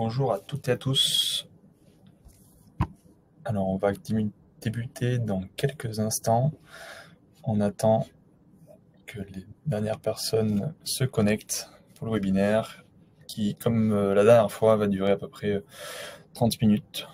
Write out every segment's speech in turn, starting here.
Bonjour à toutes et à tous. Alors, on va débuter dans quelques instants. On attend que les dernières personnes se connectent pour le webinaire qui, comme la dernière fois, va durer à peu près 30 minutes.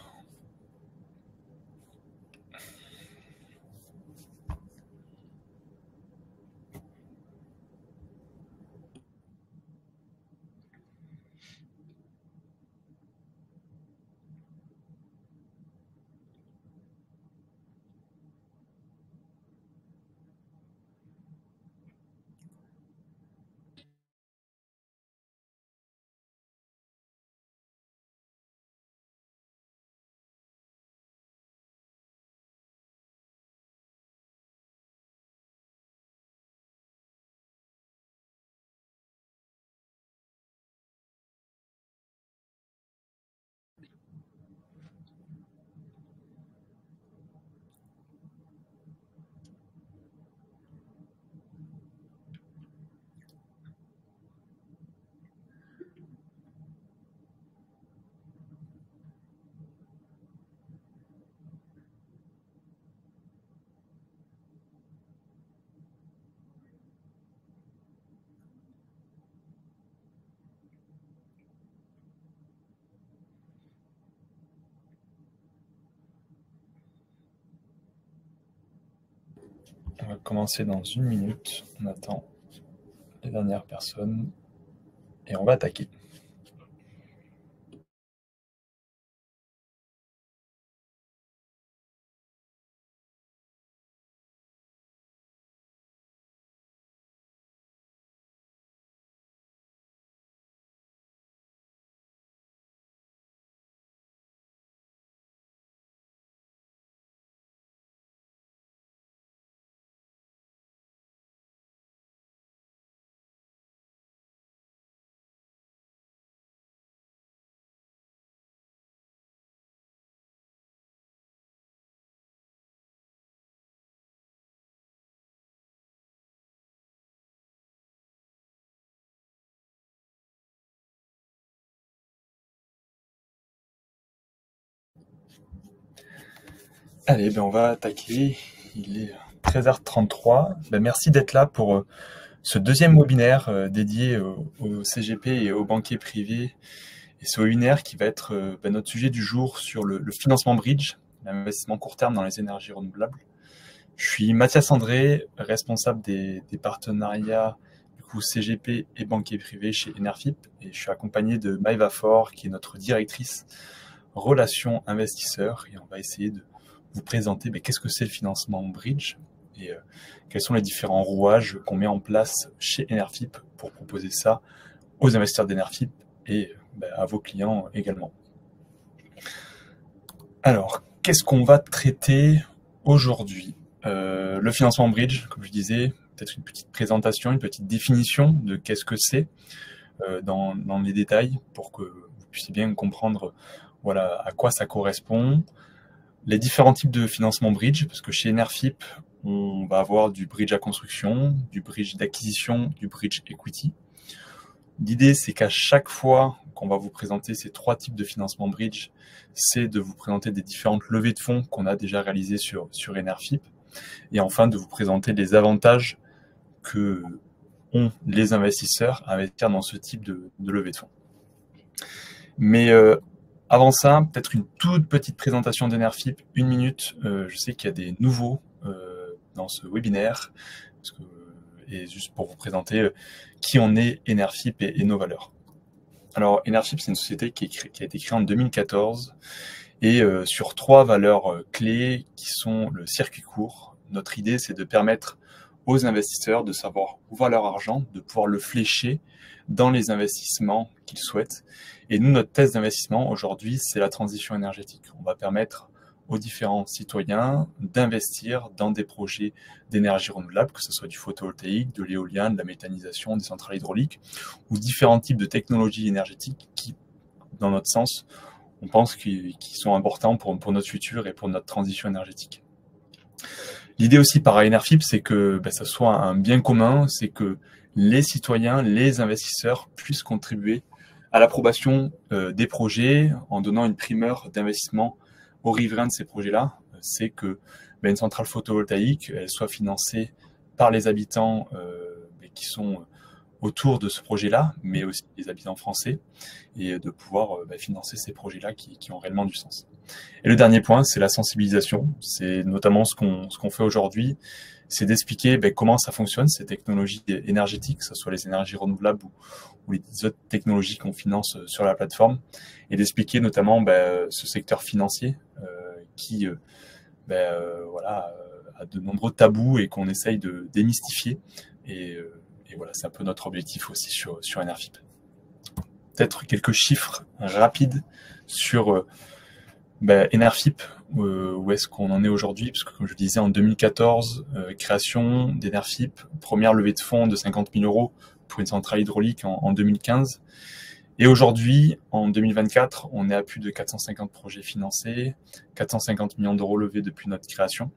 On va commencer dans 1 minute. On attend les dernières personnes et on va attaquer. Allez, on va attaquer. Il est 13h33. Merci d'être là pour ce deuxième webinaire dédié au CGP et aux banquiers privés. Et ce webinaire qui va être notre sujet du jour sur le financement bridge, l'investissement court terme dans les énergies renouvelables. Je suis Mathias André, responsable des partenariats du coup CGP et banquiers privés chez Enerfip, et je suis accompagné de Maëva Faure, qui est notre directrice relations investisseurs, et on va essayer de vous présenter qu'est-ce que c'est le financement bridge et quels sont les différents rouages qu'on met en place chez Enerfip pour proposer ça aux investisseurs d'Enerfip et à vos clients également. Alors, qu'est-ce qu'on va traiter aujourd'hui? Le financement bridge, comme je disais, peut-être une petite présentation, une petite définition de qu'est-ce que c'est dans les détails pour que vous puissiez bien comprendre voilà, à quoi ça correspond. Les différents types de financement bridge, parce que chez Enerfip, on va avoir du bridge à construction, du bridge d'acquisition, du bridge equity. L'idée, c'est qu'à chaque fois qu'on va vous présenter ces 3 types de financement bridge, c'est de vous présenter des différentes levées de fonds qu'on a déjà réalisées sur Enerfip, et enfin de vous présenter les avantages que ont les investisseurs à investir dans ce type de levée de fonds. Mais avant ça, peut-être une toute petite présentation d'Enerfip, 1 minute. Je sais qu'il y a des nouveaux dans ce webinaire, et juste pour vous présenter qui on est, Enerfip et nos valeurs. Alors, Enerfip, c'est une société qui a été créée en 2014 et sur 3 valeurs clés qui sont le circuit court. Notre idée, c'est de permettre aux investisseurs de savoir où va leur argent, de pouvoir le flécher dans les investissements qu'ils souhaitent. Et nous, notre thèse d'investissement aujourd'hui, c'est la transition énergétique. On va permettre aux différents citoyens d'investir dans des projets d'énergie renouvelable, que ce soit du photovoltaïque, de l'éolien, de la méthanisation, des centrales hydrauliques, ou différents types de technologies énergétiques qui, dans notre sens, on pense qu'ils sont importants pour notre futur et pour notre transition énergétique. L'idée aussi par Enerfip, c'est que ça soit un bien commun, c'est que les citoyens, les investisseurs puissent contribuer à l'approbation des projets en donnant une primeur d'investissement aux riverains de ces projets-là. C'est que une centrale photovoltaïque elle soit financée par les habitants qui sont autour de ce projet-là, mais aussi les habitants français, et de pouvoir financer ces projets-là qui ont réellement du sens. Et le dernier point, c'est la sensibilisation. C'est notamment ce qu'on fait aujourd'hui, c'est d'expliquer comment ça fonctionne, ces technologies énergétiques, que ce soit les énergies renouvelables ou les autres technologies qu'on finance sur la plateforme, et d'expliquer notamment ce secteur financier qui a de nombreux tabous et qu'on essaye de démystifier. Et voilà, c'est un peu notre objectif aussi sur Enerfip. Peut-être quelques chiffres rapides sur Enerfip, où est-ce qu'on en est aujourd'hui, parce que comme je disais, en 2014, création d'Enerfip, première levée de fonds de 50 000 € pour une centrale hydraulique en 2015. Et aujourd'hui, en 2024, on est à plus de 450 projets financés, 450 millions d'euros levés depuis notre création,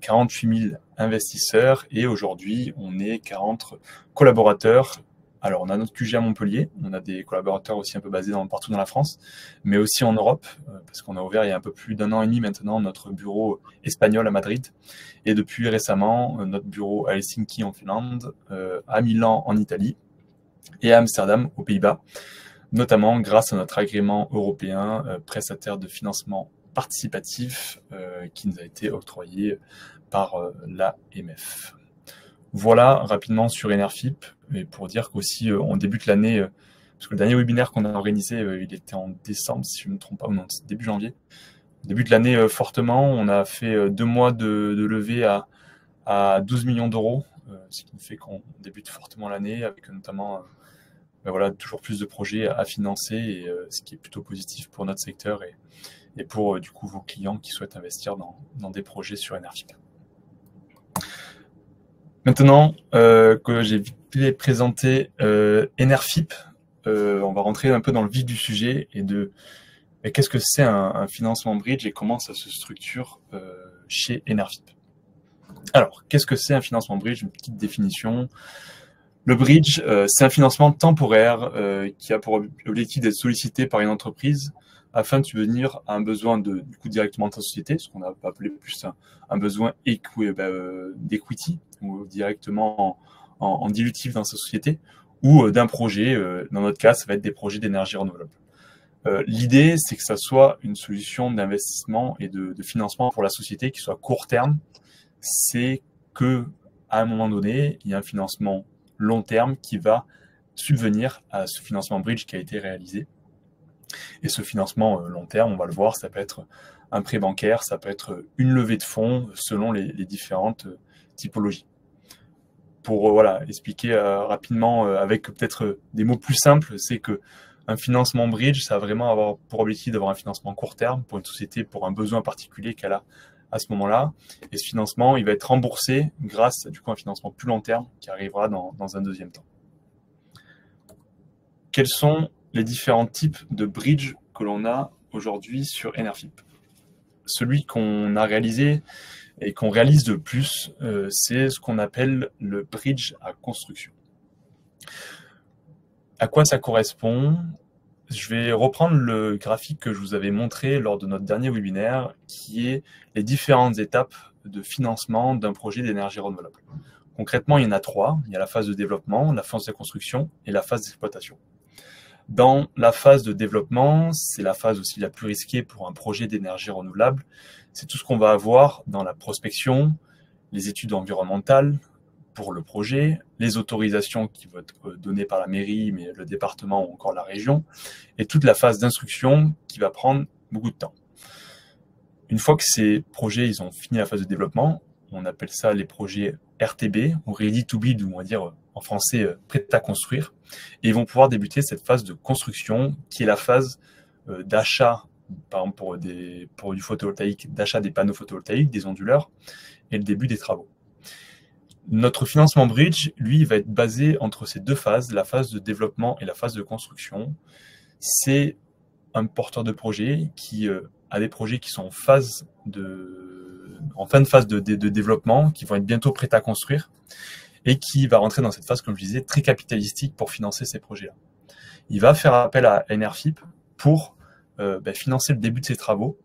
48 000 investisseurs, et aujourd'hui, on est 40 collaborateurs. Alors, on a notre QG à Montpellier, on a des collaborateurs aussi un peu basés partout dans la France, mais aussi en Europe, parce qu'on a ouvert il y a un peu plus d'1 an et demi maintenant notre bureau espagnol à Madrid, et depuis récemment, notre bureau à Helsinki en Finlande, à Milan en Italie, et à Amsterdam aux Pays-Bas, notamment grâce à notre agrément européen prestataire de financement participatif qui nous a été octroyé par l'AMF. Voilà rapidement sur Enerfip, et pour dire qu'aussi on débute l'année, parce que le dernier webinaire qu'on a organisé, il était en décembre, si je ne me trompe pas, ou non, début janvier. On débute l'année fortement, on a fait 2 mois de levée à 12 millions d'euros, ce qui fait qu'on débute fortement l'année, avec notamment toujours plus de projets à financer, et ce qui est plutôt positif pour notre secteur et pour du coup vos clients qui souhaitent investir dans des projets sur Enerfip. Maintenant que j'ai vite présenté Enerfip, on va rentrer un peu dans le vif du sujet et de qu'est-ce que c'est un financement bridge et comment ça se structure chez Enerfip. Alors, qu'est-ce que c'est un financement bridge? Une petite définition. Le bridge, c'est un financement temporaire qui a pour objectif d'être sollicité par une entreprise afin de subvenir à un besoin du coup directement de sa société, ce qu'on a appelé plus un besoin d'equity, ou directement en dilutif dans sa société, ou d'un projet. Dans notre cas, ça va être des projets d'énergie renouvelable. L'idée, c'est que ça soit une solution d'investissement et de financement pour la société qui soit court terme. C'est que à un moment donné, il y a un financement long terme qui va subvenir à ce financement bridge qui a été réalisé. Et ce financement long terme, on va le voir, ça peut être un prêt bancaire, ça peut être une levée de fonds selon les différentes typologies. Pour expliquer rapidement avec peut-être des mots plus simples, c'est que un financement bridge, ça va vraiment avoir pour objectif d'avoir un financement court terme pour une société, pour un besoin particulier qu'elle a à ce moment-là. Et ce financement, il va être remboursé grâce à un financement plus long terme qui arrivera dans un deuxième temps. Quels sont les différents types de bridge que l'on a aujourd'hui sur Enerfip? Celui qu'on a réalisé et qu'on réalise de plus, c'est ce qu'on appelle le bridge à construction. À quoi ça correspond? Je vais reprendre le graphique que je vous avais montré lors de notre dernier webinaire, qui est les différentes étapes de financement d'un projet d'énergie renouvelable. Concrètement, il y en a 3. Il y a la phase de développement, la phase de construction et la phase d'exploitation. Dans la phase de développement, c'est la phase aussi la plus risquée pour un projet d'énergie renouvelable. C'est tout ce qu'on va avoir dans la prospection, les études environnementales pour le projet, les autorisations qui vont être données par la mairie, mais le département ou encore la région, et toute la phase d'instruction qui va prendre beaucoup de temps. Une fois que ces projets ils ont fini la phase de développement, on appelle ça les projets RTB, ou Ready to Build, ou on va dire en français prêt à construire, et ils vont pouvoir débuter cette phase de construction qui est la phase d'achat, par exemple pour du photovoltaïque, d'achat des panneaux photovoltaïques, des onduleurs, et le début des travaux. Notre financement bridge, lui, va être basé entre ces deux phases, la phase de développement et la phase de construction. C'est un porteur de projet qui a des projets qui sont en fin de phase de développement, qui vont être bientôt prêts à construire, et qui va rentrer dans cette phase, comme je disais, très capitalistique pour financer ces projets-là. il va faire appel à Enerfip pour financer le début de ses travaux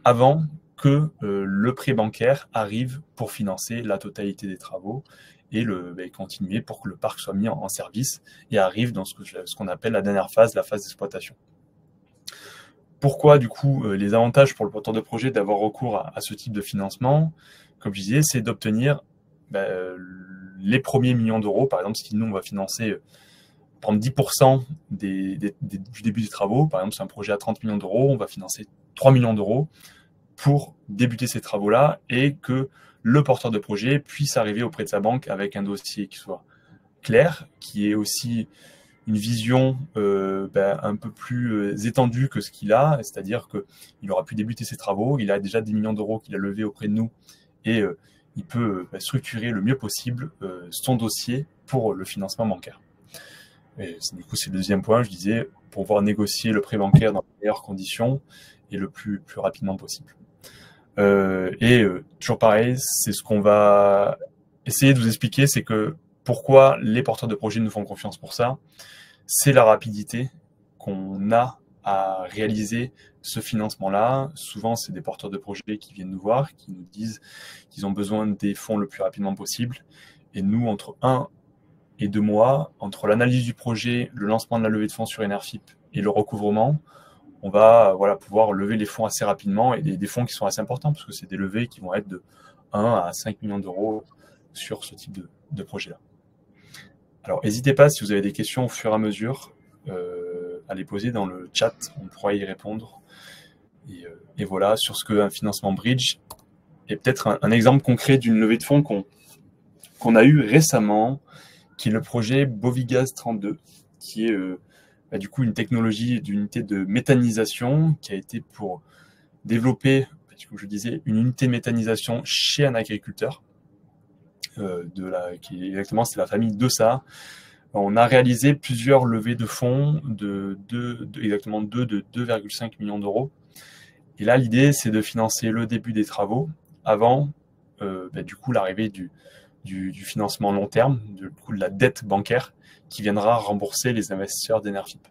avant que le prêt bancaire arrive pour financer la totalité des travaux et continuer pour que le parc soit mis en service et arrive dans ce qu'on appelle la dernière phase, la phase d'exploitation. Pourquoi, du coup, les avantages pour le porteur de projet d'avoir recours à ce type de financement, comme je disais, c'est d'obtenir les premiers millions d'euros. Par exemple, si nous, on va financer, prendre 10% du début des travaux, par exemple, c'est un projet à 30 millions d'euros, on va financer 3 millions d'euros pour débuter ces travaux-là et que le porteur de projet puisse arriver auprès de sa banque avec un dossier qui soit clair, qui est aussi une vision un peu plus étendue que ce qu'il a, c'est-à-dire qu'il aura pu débuter ses travaux, il a déjà 10 millions d'euros qu'il a levés auprès de nous et il peut structurer le mieux possible son dossier pour le financement bancaire. Et du coup, c'est le deuxième point, je disais, pour pouvoir négocier le prêt bancaire dans les meilleures conditions et le plus rapidement possible. Toujours pareil, c'est ce qu'on va essayer de vous expliquer, c'est que pourquoi les porteurs de projets nous font confiance pour ça, c'est la rapidité qu'on a à réaliser ce financement-là. Souvent, c'est des porteurs de projets qui viennent nous voir, qui nous disent qu'ils ont besoin des fonds le plus rapidement possible. Et nous, entre 1 et 2 mois, entre l'analyse du projet, le lancement de la levée de fonds sur Enerfip et le recouvrement, on va pouvoir lever les fonds assez rapidement et des fonds qui sont assez importants parce que c'est des levées qui vont être de 1 à 5 millions d'euros sur ce type de projet-là. Alors, n'hésitez pas, si vous avez des questions au fur et à mesure, à les poser dans le chat, on pourra y répondre. Et voilà, sur ce qu'un financement bridge, et peut-être un exemple concret d'une levée de fonds qu'on a eu récemment, qui est le projet Bovigaz 32, qui est du coup une technologie d'unité de méthanisation qui a été pour développer, comme je disais, une unité de méthanisation chez un agriculteur. C'est la famille Dessart. On a réalisé plusieurs levées de fonds exactement de 2,5 millions d'euros. Et là, l'idée, c'est de financer le début des travaux avant du coup l'arrivée du financement long terme, du coup de la dette bancaire qui viendra rembourser les investisseurs d'Enerfip.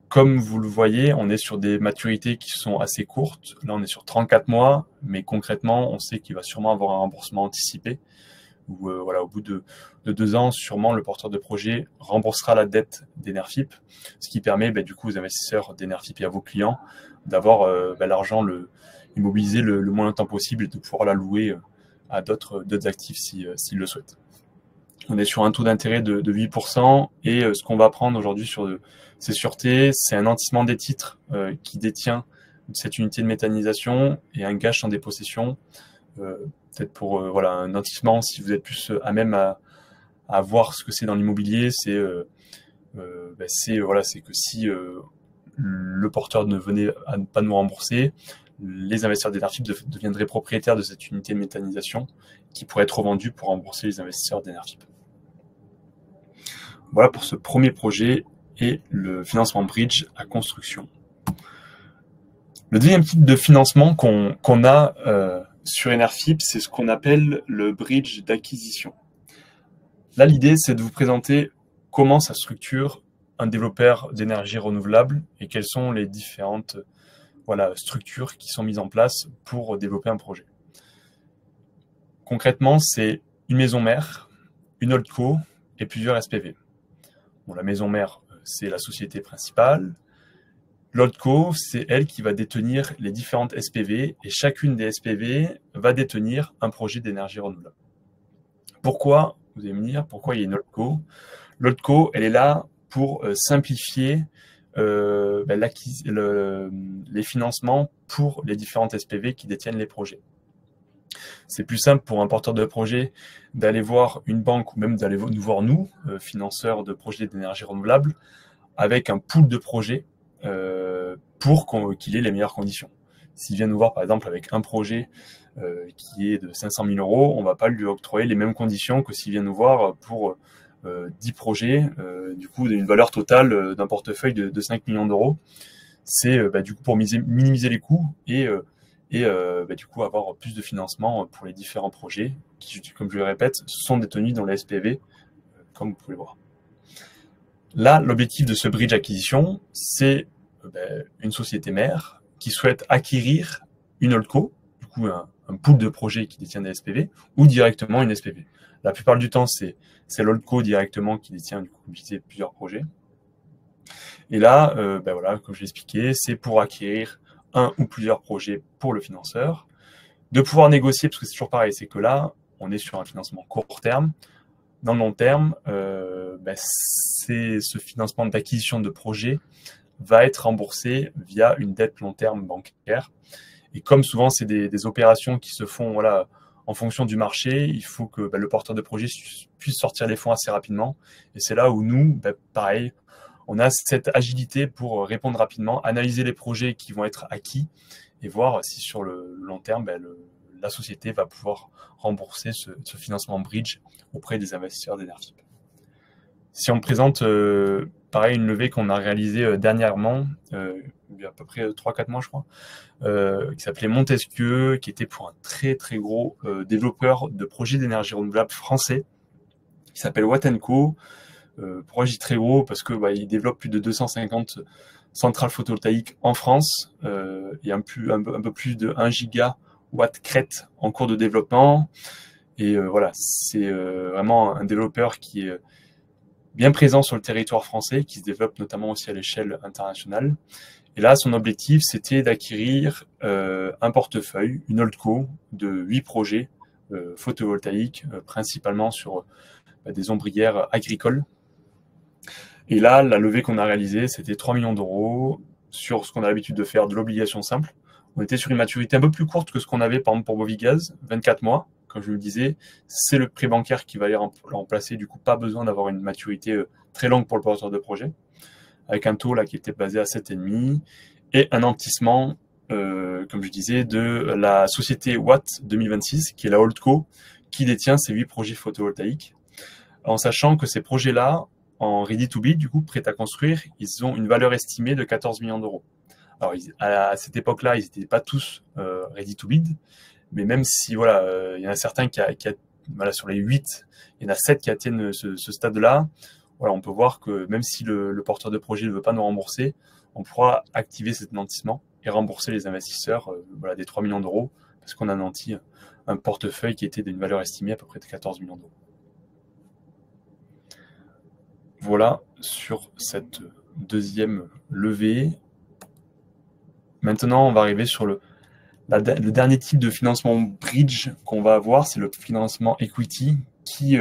Comme vous le voyez, on est sur des maturités qui sont assez courtes. Là, on est sur 34 mois, mais concrètement, on sait qu'il va sûrement avoir un remboursement anticipé. Où, au bout de 2 ans, sûrement, le porteur de projet remboursera la dette d'Enerfip, ce qui permet du coup aux investisseurs d'Enerfip et à vos clients d'avoir l'argent immobilisé le moins longtemps possible et de pouvoir l'allouer à d'autres actifs s'ils le souhaitent. On est sur un taux d'intérêt de 8% et ce qu'on va prendre aujourd'hui sur ces sûretés, c'est un nantissement des titres qui détient cette unité de méthanisation et un gage sans dépossession. Peut-être pour un nantissement, si vous êtes plus à même à voir ce que c'est dans l'immobilier, c'est que si le porteur ne venait à ne pas nous rembourser, les investisseurs d'Enerfip deviendraient propriétaires de cette unité de méthanisation qui pourrait être revendue pour rembourser les investisseurs d'Enerfip. Voilà pour ce premier projet et le financement bridge à construction. Le deuxième type de financement qu'on a sur Enerfip, c'est ce qu'on appelle le bridge d'acquisition. Là, l'idée, c'est de vous présenter comment ça structure un développeur d'énergie renouvelable et quelles sont les différentes structures qui sont mises en place pour développer un projet. Concrètement, c'est une maison mère, une holdco et plusieurs SPV. Bon, la maison mère, c'est la société principale. L'holdco, c'est elle qui va détenir les différentes SPV et chacune des SPV va détenir un projet d'énergie renouvelable. Pourquoi, vous allez me dire, pourquoi il y a une holdco? L'holdco, elle est là pour simplifier les financements pour les différentes SPV qui détiennent les projets. C'est plus simple pour un porteur de projet d'aller voir une banque ou même d'aller nous voir nous, financeurs de projets d'énergie renouvelable, avec un pool de projets pour qu'il ait les meilleures conditions. S'il vient nous voir par exemple avec un projet qui est de 500 000 euros, on ne va pas lui octroyer les mêmes conditions que s'il vient nous voir pour 10 projets, du coup d'une valeur totale d'un portefeuille de 5 millions d'euros. C'est du coup pour minimiser les coûts et du coup avoir plus de financement pour les différents projets qui, comme je le répète, sont détenus dans la SPV, comme vous pouvez le voir. Là, l'objectif de ce bridge acquisition, c'est une société mère qui souhaite acquérir une holdco, du coup un pool de projets qui détient des SPV, ou directement une SPV. La plupart du temps, c'est l'holdco directement qui détient, du coup, comme je disais, plusieurs projets. Et là, voilà, comme je l'ai expliqué, c'est pour acquérir un ou plusieurs projets pour le financeur, de pouvoir négocier, parce que c'est toujours pareil, c'est que là, on est sur un financement court terme. Dans le long terme, c'est ce financement d'acquisition de projets va être remboursé via une dette long terme bancaire. Et comme souvent, c'est des opérations qui se font voilà, en fonction du marché, il faut que le porteur de projet puisse sortir les fonds assez rapidement. Et c'est là où nous, pareil, on a cette agilité pour répondre rapidement, analyser les projets qui vont être acquis et voir si sur le long terme, la société va pouvoir rembourser ce financement bridge auprès des investisseurs d'Energyp. Si on présente, pareil, une levée qu'on a réalisée dernièrement, il y a à peu près 3-4 mois, je crois, qui s'appelait Montesquieu, qui était pour un très très gros développeur de projets d'énergie renouvelable français, qui s'appelle Watt & Co. Pourquoi je dis très gros? Parce que il développe plus de 250 centrales photovoltaïques en France, et un peu plus de 1 gigawatt crête en cours de développement. Et voilà, c'est vraiment un développeur qui est bien présent sur le territoire français, qui se développe notamment aussi à l'échelle internationale. Et là, son objectif, c'était d'acquérir un portefeuille, une holdco de 8 projets photovoltaïques, principalement sur des ombrières agricoles. Et là, la levée qu'on a réalisée, c'était 3 millions d'euros sur ce qu'on a l'habitude de faire, de l'obligation simple. On était sur une maturité un peu plus courte que ce qu'on avait, par exemple, pour Bovigaz, 24 mois. Comme je le disais, c'est le prêt bancaire qui va les remplacer. Du coup, pas besoin d'avoir une maturité très longue pour le porteur de projet, avec un taux là qui était basé à 7,5 et un amortissement, comme je disais, de la société Watt 2026, qui est la holdco, qui détient ces 8 projets photovoltaïques, en sachant que ces projets-là, en ready to build, du coup, prêts à construire, ils ont une valeur estimée de 14 millions d'euros. Alors, à cette époque-là, ils n'étaient pas tous ready to build, mais même si, voilà, il y en a certains voilà, sur les 8, il y en a 7 qui atteignent ce stade-là, voilà, on peut voir que même si le porteur de projet ne veut pas nous rembourser, on pourra activer cet nantissement et rembourser les investisseurs voilà, des 3 millions d'euros, parce qu'on a nanti un portefeuille qui était d'une valeur estimée à peu près de 14 millions d'euros. Voilà sur cette deuxième levée. Maintenant, on va arriver sur le dernier type de financement bridge qu'on va avoir, c'est le financement equity qui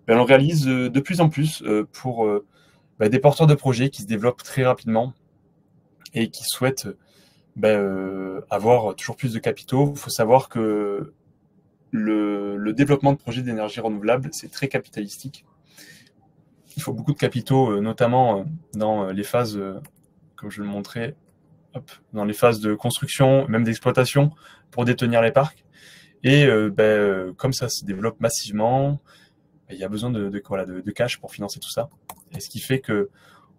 on réalise de plus en plus pour des porteurs de projets qui se développent très rapidement et qui souhaitent avoir toujours plus de capitaux. Il faut savoir que le développement de projets d'énergie renouvelable, c'est très capitalistique. Il faut beaucoup de capitaux, notamment dans les phases, comme je le montrais, dans les phases de construction, même d'exploitation, pour détenir les parcs. Et comme ça se développe massivement, il y a besoin de cash pour financer tout ça. Et ce qui fait que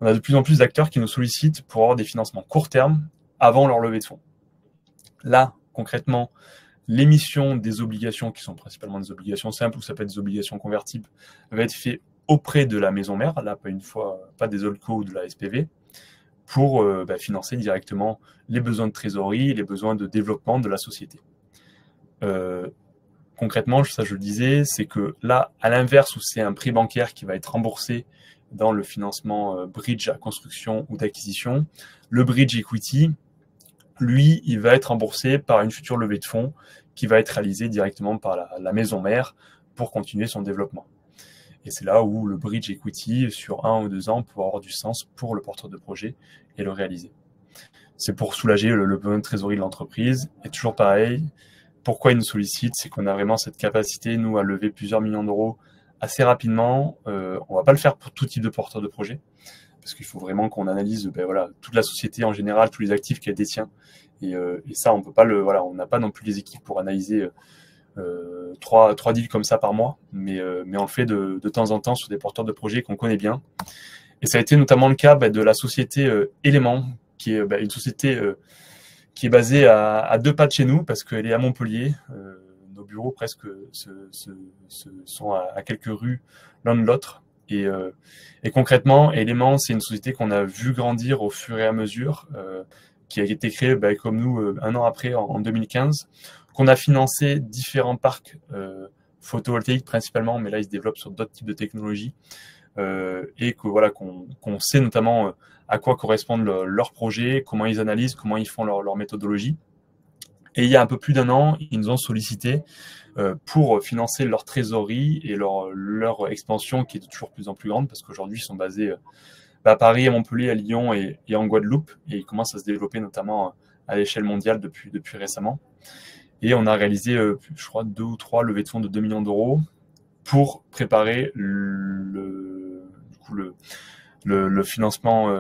on a de plus en plus d'acteurs qui nous sollicitent pour avoir des financements court terme avant leur levée de fonds. Là, concrètement, l'émission des obligations, qui sont principalement des obligations simples, ou ça peut être des obligations convertibles, va être fait auprès de la maison mère, là, pas des holdco ou de la SPV, pour financer directement les besoins de trésorerie, les besoins de développement de la société. Concrètement, ça je le disais, c'est que là, à l'inverse, où c'est un prêt bancaire qui va être remboursé dans le financement bridge à construction ou d'acquisition, le bridge equity, lui, il va être remboursé par une future levée de fonds qui va être réalisée directement par la maison mère pour continuer son développement. Et c'est là où le bridge equity, sur 1 ou 2 ans, peut avoir du sens pour le porteur de projet et le réaliser. C'est pour soulager le besoin de trésorerie de l'entreprise. Et toujours pareil, pourquoi ils nous sollicitent, c'est qu'on a vraiment cette capacité, nous, à lever plusieurs millions d'euros assez rapidement. On ne va pas le faire pour tout type de porteur de projet, parce qu'il faut vraiment qu'on analyse toute la société en général, tous les actifs qu'elle détient. Et ça, on peut pas on n'a pas non plus les équipes pour analyser 3 deals comme ça par mois, mais on le fait de temps en temps sur des porteurs de projets qu'on connaît bien. Et ça a été notamment le cas de la société Element, qui est une société qui est basée à 2 pas de chez nous, parce qu'elle est à Montpellier. Nos bureaux presque sont à quelques rues l'un de l'autre. Et concrètement, Element, c'est une société qu'on a vu grandir au fur et à mesure, qui a été créée comme nous 1 an après, en 2015, qu'on a financé différents parcs photovoltaïques principalement, mais là ils se développent sur d'autres types de technologies, et que voilà qu'on sait notamment à quoi correspondent leurs projets, comment ils analysent, comment ils font leur méthodologie. Et il y a un peu plus d'1 an, ils nous ont sollicité pour financer leur trésorerie et leur expansion qui est toujours plus en plus grande, parce qu'aujourd'hui ils sont basés à Paris, à Montpellier, à Lyon et en Guadeloupe, et ils commencent à se développer notamment à l'échelle mondiale depuis récemment. Et on a réalisé, je crois, 2 ou 3 levées de fonds de 2 millions d'euros pour préparer le financement,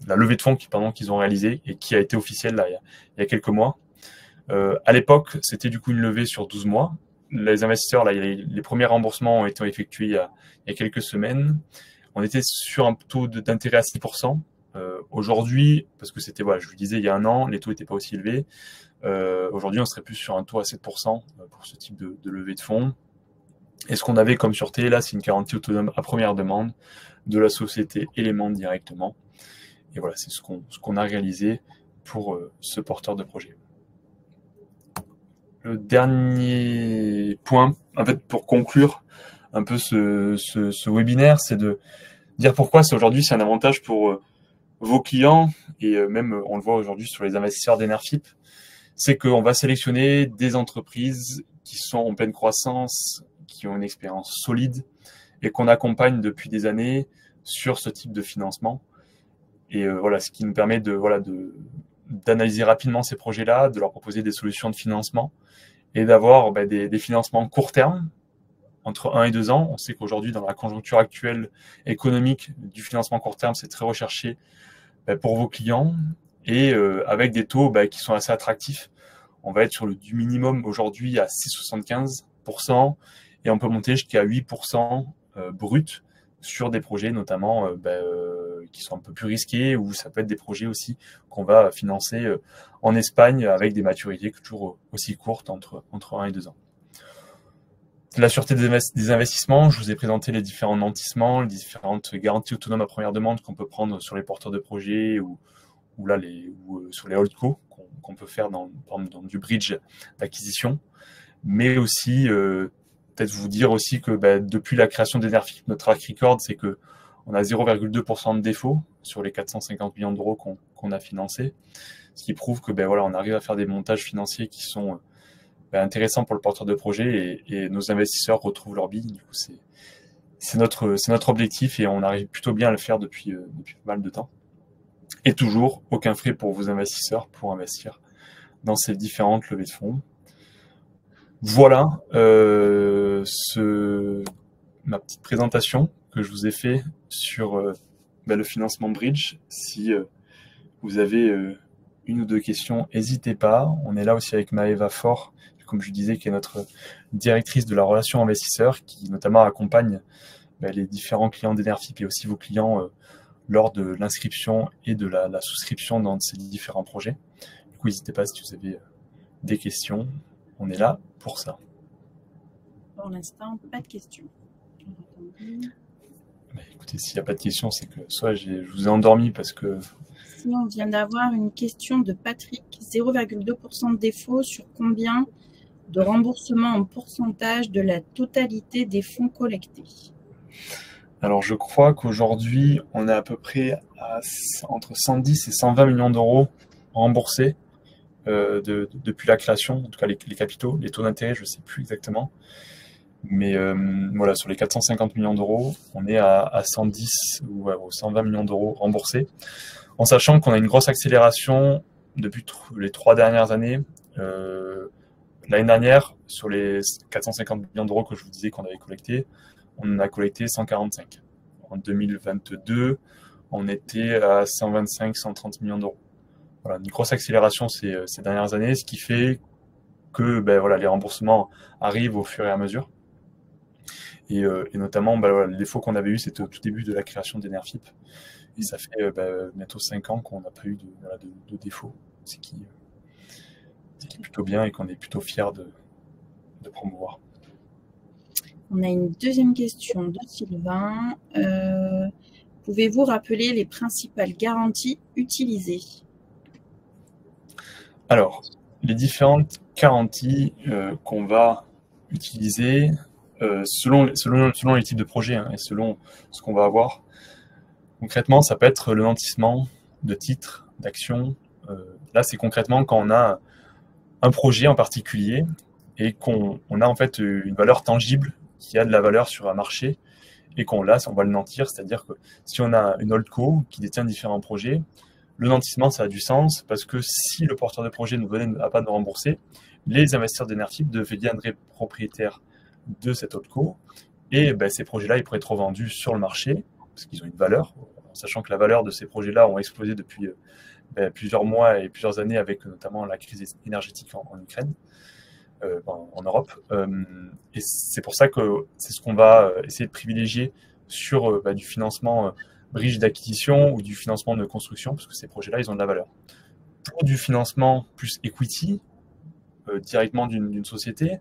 la levée de fonds qu'ils ont réalisée et qui a été officielle là, il y a quelques mois. À l'époque, c'était du coup une levée sur 12 mois. Les investisseurs, là, les premiers remboursements ont été effectués il y a quelques semaines. On était sur un taux d'intérêt à 6%. Aujourd'hui, parce que c'était, voilà, je vous disais, il y a 1 an, les taux n'étaient pas aussi élevés. Aujourd'hui, on serait plus sur un taux à 7% pour ce type de levée de fonds. Et ce qu'on avait comme sûreté, là, c'est une garantie autonome à première demande de la société Element directement. Et voilà, c'est ce qu'on a réalisé pour ce porteur de projet. Le dernier point, en fait, pour conclure un peu ce webinaire, c'est de dire pourquoi aujourd'hui c'est un avantage pour vos clients, et même on le voit aujourd'hui sur les investisseurs d'Enerfip, c'est qu'on va sélectionner des entreprises qui sont en pleine croissance, qui ont une expérience solide et qu'on accompagne depuis des années sur ce type de financement. Et voilà, ce qui nous permet d'analyser rapidement ces projets-là, de leur proposer des solutions de financement et d'avoir des financements court terme, entre 1 et 2 ans. On sait qu'aujourd'hui, dans la conjoncture actuelle économique, du financement court terme, c'est très recherché pour vos clients, et avec des taux qui sont assez attractifs. On va être sur du minimum aujourd'hui à 6,75%, et on peut monter jusqu'à 8% brut sur des projets notamment qui sont un peu plus risqués, ou ça peut être des projets aussi qu'on va financer en Espagne avec des maturités toujours aussi courtes, entre 1 et 2 ans. La sûreté des investissements, je vous ai présenté les différents nantissements, les différentes garanties autonomes à première demande qu'on peut prendre sur les porteurs de projets ou sur les holdco qu'on peut faire dans du bridge d'acquisition. Mais aussi, peut-être vous dire aussi que depuis la création d'Enerfip, notre track record, c'est que on a 0,2% de défaut sur les 450 millions d'euros qu'on a financés, ce qui prouve que on arrive à faire des montages financiers qui sont intéressants pour le porteur de projet, et nos investisseurs retrouvent leur bille. Du coup, c'est notre objectif, et on arrive plutôt bien à le faire depuis pas mal de temps. Et toujours, aucun frais pour vos investisseurs pour investir dans ces différentes levées de fonds. Voilà ma petite présentation que je vous ai fait sur le financement Bridge. Si vous avez une ou deux questions, n'hésitez pas. On est là aussi avec Maëva Faure, comme je disais, qui est notre directrice de la relation investisseur, qui notamment accompagne les différents clients d'Enerfip et aussi vos clients lors de l'inscription et de la souscription dans ces différents projets. Du coup, n'hésitez pas si vous avez des questions. On est là pour ça. Pour l'instant, pas de questions. Écoutez, s'il n'y a pas de questions, c'est que soit je vous ai endormi parce que... Si on vient d'avoir une question de Patrick. 0,2% de défaut sur combien de remboursement en pourcentage de la totalité des fonds collectés? Alors, je crois qu'aujourd'hui, on est à peu près entre 110 et 120 millions d'euros remboursés depuis la création, en tout cas les capitaux. Les taux d'intérêt, je ne sais plus exactement. Mais voilà, sur les 450 millions d'euros, on est à 110 ou 120 millions d'euros remboursés, en sachant qu'on a une grosse accélération depuis les 3 dernières années. L'année dernière, sur les 450 millions d'euros que je vous disais qu'on avait collectés, on en a collecté 145. En 2022, on était à 125-130 millions d'euros. Voilà, une grosse accélération ces dernières années, ce qui fait que les remboursements arrivent au fur et à mesure. Et notamment, le défaut qu'on avait eu, c'était au tout début de la création d'Enerfip. Et ça fait bientôt 5 ans qu'on n'a pas eu de défaut, ce qui est plutôt bien et qu'on est plutôt fiers de promouvoir. On a une deuxième question de Sylvain. Pouvez-vous rappeler les principales garanties utilisées? Alors, les différentes garanties qu'on va utiliser selon les types de projets et selon ce qu'on va avoir. Concrètement, ça peut être le nantissement de titres, d'actions. Là, c'est concrètement quand on a un projet en particulier et qu'on a en fait une valeur tangible qui a de la valeur sur un marché et qu'on l'a, on va le nantir. C'est-à-dire que si on a une holdco qui détient différents projets, le nantissement, ça a du sens parce que si le porteur de projet ne venait à pas nous rembourser, les investisseurs d'Enerfip deviendraient propriétaires de cette holdco et ces projets-là, ils pourraient être revendus sur le marché parce qu'ils ont une valeur, en sachant que la valeur de ces projets-là ont explosé depuis plusieurs mois et plusieurs années avec notamment la crise énergétique en Ukraine, en Europe. Et c'est pour ça que c'est ce qu'on va essayer de privilégier sur du financement bridge d'acquisition ou du financement de construction, parce que ces projets-là, ils ont de la valeur. Pour du financement plus equity, directement d'une société,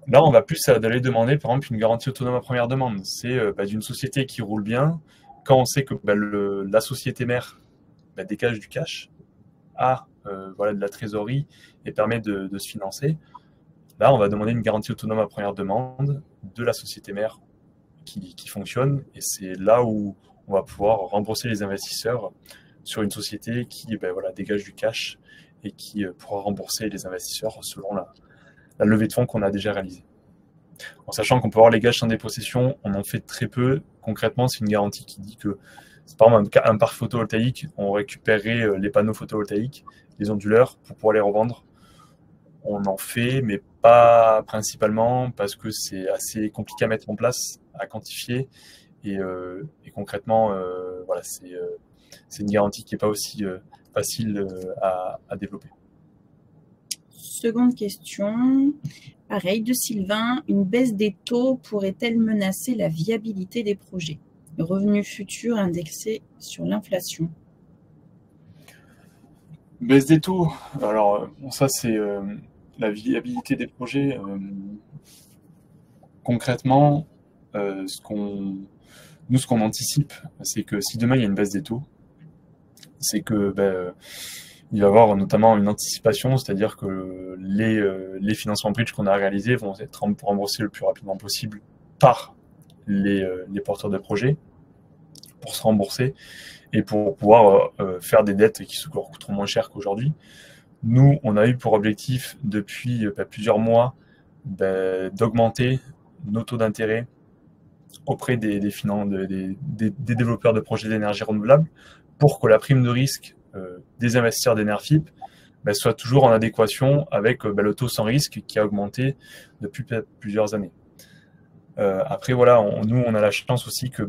là, on va plus aller demander, par exemple, une garantie autonome à première demande. C'est d'une société qui roule bien, quand on sait que la société mère dégage du cash, a de la trésorerie et permet de se financer. Là, on va demander une garantie autonome à première demande de la société mère qui fonctionne, et c'est là où on va pouvoir rembourser les investisseurs sur une société qui dégage du cash et qui pourra rembourser les investisseurs selon la levée de fonds qu'on a déjà réalisée. En sachant qu'on peut avoir les gages sans dépossession, on en fait très peu. Concrètement, c'est une garantie qui dit que, par exemple, un parc photovoltaïque, on récupérerait les panneaux photovoltaïques, les onduleurs, pour pouvoir les revendre. On en fait, mais pas principalement, parce que c'est assez compliqué à mettre en place, à quantifier. Et concrètement, c'est une garantie qui n'est pas aussi facile à développer. Seconde question, pareil, de Sylvain. Une baisse des taux pourrait-elle menacer la viabilité des projets? Revenus futurs indexés sur l'inflation. Baisse des taux. Alors, ça, c'est la viabilité des projets. Concrètement, ce qu'on anticipe, c'est que si demain il y a une baisse des taux, c'est que il va y avoir notamment une anticipation, c'est-à-dire que les financements bridge qu'on a réalisés vont être remboursés le plus rapidement possible par les porteurs de projets pour se rembourser et pour pouvoir faire des dettes qui se coûteront moins cher qu'aujourd'hui. Nous, on a eu pour objectif depuis plusieurs mois d'augmenter nos taux d'intérêt auprès des développeurs de projets d'énergie renouvelable pour que la prime de risque des investisseurs d'Enerfip soit toujours en adéquation avec le taux sans risque qui a augmenté depuis plusieurs années. Après, voilà, nous, on a la chance aussi que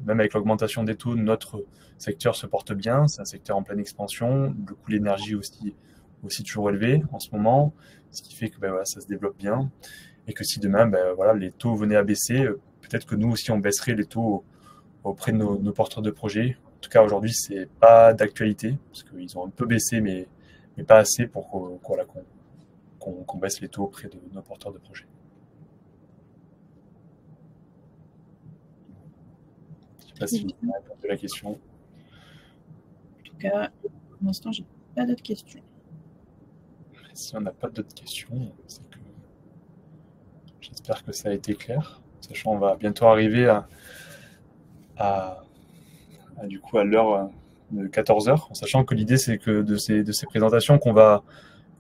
même avec l'augmentation des taux, notre secteur se porte bien. C'est un secteur en pleine expansion. Le coût de l'énergie aussi toujours élevé en ce moment, ce qui fait que ça se développe bien. Et que si demain, les taux venaient à baisser, peut-être que nous aussi, on baisserait les taux auprès de nos porteurs de projets. En tout cas, aujourd'hui, c'est pas d'actualité, parce qu'ils ont un peu baissé, mais pas assez pour qu'on baisse les taux auprès de nos porteurs de projets. Je ne sais pas si vous avez répondu à la question. En tout cas, pour l'instant, j'ai pas d'autres questions. Si on n'a pas d'autres questions, c'est que j'espère que ça a été clair. Sachant qu'on va bientôt arriver à l'heure de 14h, en sachant que l'idée, c'est que de ces présentations qu'on va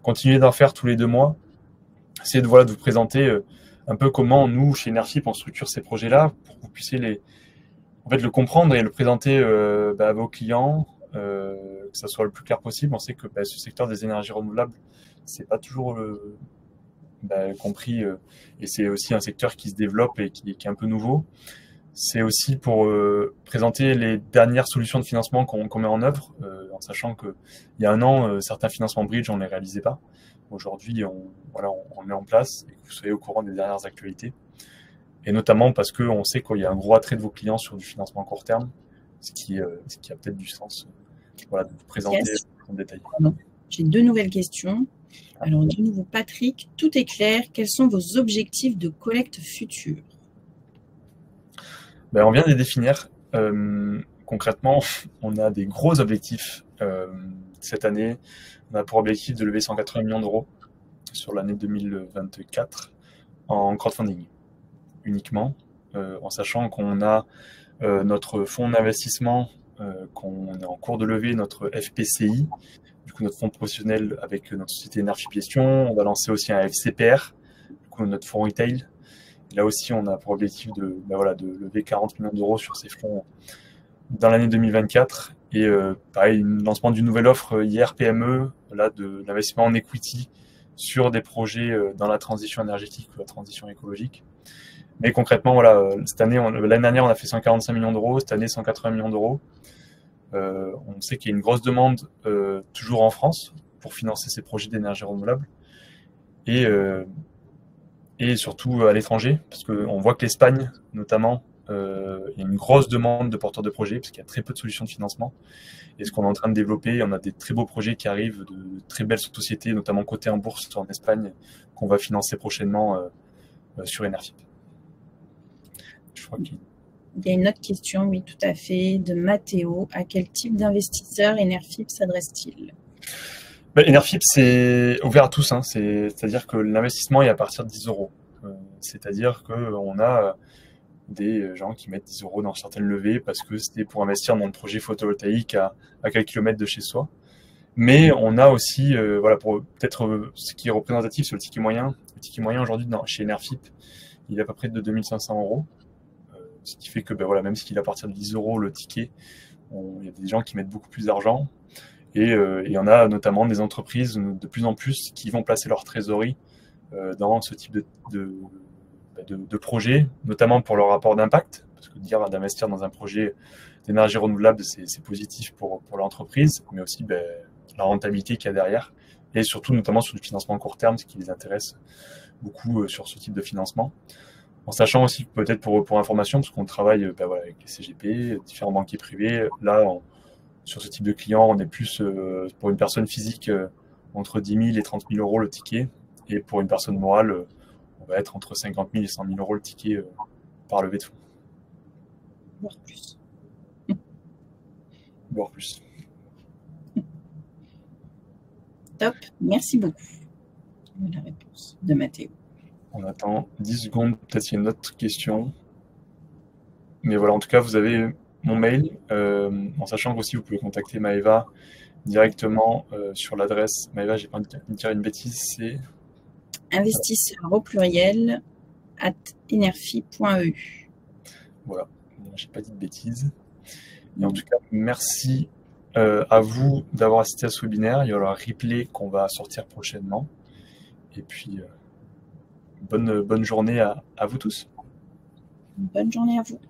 continuer d'en faire tous les 2 mois, c'est de vous présenter un peu comment nous, chez Enerfip, on structure ces projets-là pour que vous puissiez le comprendre et le présenter à vos clients, que ça soit le plus clair possible. On sait que ce secteur des énergies renouvelables, c'est pas toujours compris, et c'est aussi un secteur qui se développe et qui est un peu nouveau. C'est aussi pour présenter les dernières solutions de financement qu'on met en œuvre, en sachant qu'il y a un an, certains financements bridge, on ne les réalisait pas. Aujourd'hui, on le met en place et que vous soyez au courant des dernières actualités. Et notamment parce qu'on sait qu'il y a un gros attrait de vos clients sur du financement court terme, ce qui a peut-être du sens de vous présenter en détail. J'ai 2 nouvelles questions. Alors, de nouveau, Patrick, tout est clair. Quels sont vos objectifs de collecte future? Ben, on vient de les définir. Concrètement, on a des gros objectifs cette année. On a pour objectif de lever 180 millions d'euros sur l'année 2024 en crowdfunding uniquement, en sachant qu'on a notre fonds d'investissement qu'on est en cours de lever, notre FPCI, du coup notre fonds professionnel avec notre société Enerfip Gestion. On va lancer aussi un FCPR, du coup notre fonds retail. Et là aussi, on a pour objectif de lever 40 millions d'euros sur ces fonds dans l'année 2024. Et pareil, le lancement d'une nouvelle offre hier PME, là de l'investissement en equity sur des projets dans la transition énergétique ou la transition écologique. Mais concrètement, voilà, l'année dernière, on a fait 145 millions d'euros, cette année 180 millions d'euros. On sait qu'il y a une grosse demande toujours en France pour financer ces projets d'énergie renouvelable et surtout à l'étranger, parce qu'on voit que l'Espagne, notamment, il y a une grosse demande de porteurs de projets, parce qu'il y a très peu de solutions de financement. Et ce qu'on est en train de développer, on a des très beaux projets qui arrivent, de très belles sociétés, notamment cotées en bourse en Espagne, qu'on va financer prochainement sur Enerfip. Je crois qu'il Il y a une autre question, oui, tout à fait, de Mathéo. À quel type d'investisseur Enerfip s'adresse-t-il? Enerfip, c'est ouvert à tous. Hein. C'est-à-dire que l'investissement est à partir de 10 euros. C'est-à-dire qu'on a des gens qui mettent 10 euros dans certaines levées parce que c'était pour investir dans le projet photovoltaïque à quelques kilomètres de chez soi. Mais on a aussi, pour peut-être ce qui est représentatif, c'est le ticket moyen. Le ticket moyen aujourd'hui chez Enerfip, il est à peu près de 2500 euros. Ce qui fait que même s'il est à partir de 10 euros le ticket, il y a des gens qui mettent beaucoup plus d'argent. Et il y en a notamment des entreprises de plus en plus qui vont placer leur trésorerie dans ce type de projet, notamment pour leur rapport d'impact. Parce que d'investir dans un projet d'énergie renouvelable, c'est positif pour l'entreprise, mais aussi la rentabilité qu'il y a derrière. Et surtout, notamment sur le financement à court terme, ce qui les intéresse beaucoup sur ce type de financement. En sachant aussi, peut-être pour information, parce qu'on travaille avec les CGP, différents banquiers privés, là, sur ce type de client, on est plus pour une personne physique entre 10 000 et 30 000 euros le ticket, et pour une personne morale, on va être entre 50 000 et 100 000 euros le ticket par levée de fonds. Voire plus. Voire plus. Top, merci beaucoup. La réponse de Mathéo. On attend 10 secondes, peut-être qu'il y a une autre question. Mais voilà, en tout cas, vous avez mon mail, en sachant que aussi vous pouvez contacter Maëva directement sur l'adresse. Maëva, j'ai pas envie de dire une bêtise, c'est investisseur au pluriel @enerfip.eu. Voilà, j'ai pas dit de bêtises. Et en tout cas, merci à vous d'avoir assisté à ce webinaire. Il y aura un replay qu'on va sortir prochainement. Et puis, bonne journée à vous tous. Bonne journée à vous.